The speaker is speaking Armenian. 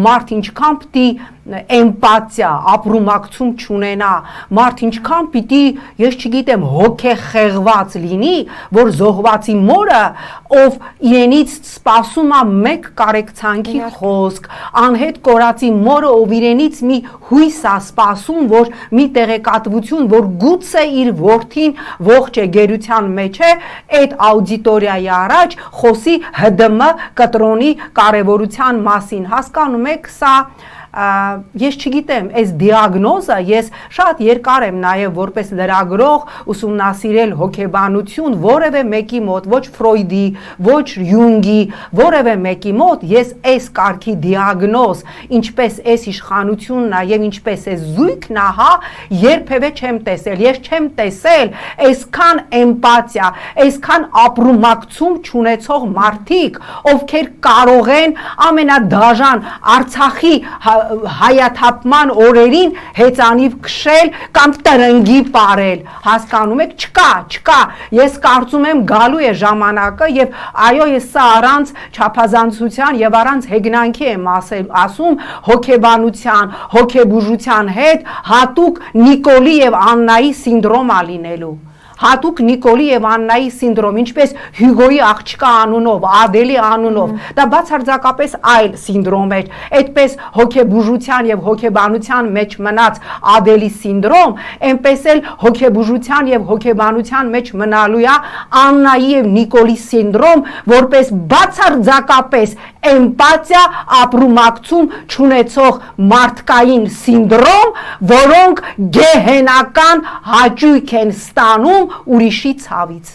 Մարդ ինչքան պիտի էմպաթիա, ապրումակցում չունենա, մարդ ինչքան պիտի, ես չգիտեմ, հոգեխեղված լինի, որ զոհվածի մորը, ով իրենից սպասում է մեկ կարեկցանքի խոսք, անհետ կորածի մորը, ով իրենից մի հույս է սպասում, որ մի տեղեկատվություն, որ գուցե իր որդին ողջ է, գերության մեջ է, այդ աուդիտորիայի առաջ խոսի ՀԴՄ կտրոնի կարևորության մասին, հասկանում եք, սա ես չգիտեմ, այս դիագնոզը ես շատ երկար եմ նաև որպես լրագրող ուսումնասիրել հոգեբանություն, որևէ մեկի մոտ, ոչ Ֆրոյդի, ոչ Յունգի, որևէ մեկի մոտ ես այս կարգի դիագնոզ, ինչպես այս իշխանությունն է եւ ինչպես է զույգն է, հա, երբևէ չեմ տեսել, ես չեմ տեսել այսքան էմպաթիա, այսքան ապրումակցում չունեցող մարդիկ, ովքեր կարող են ամենադաժան Արցախի հայաթափման օրերին հեծանիվ քշել կամ տրնգի պարել, հասկանում եք, չկա, ես կարծում եմ գալու է ժամանակը եւ այո, ես սա առանց չափազանցության եւ առանց հեգնանքի եմ ասում հոգեբանության, հոգեբուժության հետ հատուկ Նիկոլի եւ Աննայի սինդրոմ ա լինելու հատուկ Նիկոլի եւ Աննայի սինդրոմ, ինչպես Հյուգոյի աղջկա անունով, Ադելի անունով, դա բացարձակապես այլ սինդրոմ էր, այդպես հոգեբուժության եւ հոգեբանության մեջ մնաց Ադելի սինդրոմ, այնպես էլ հոգեբուժության եւ հոգեբանության մեջ մնալու է Աննայի եւ Նիկոլի սինդրոմ, որպես բացարձակապես էմպաթիա, ապրումակցում չունեցող մարդկային սինդրոմ, որոնք գեհենական հաճույք են ստանում ուրիշի ցավից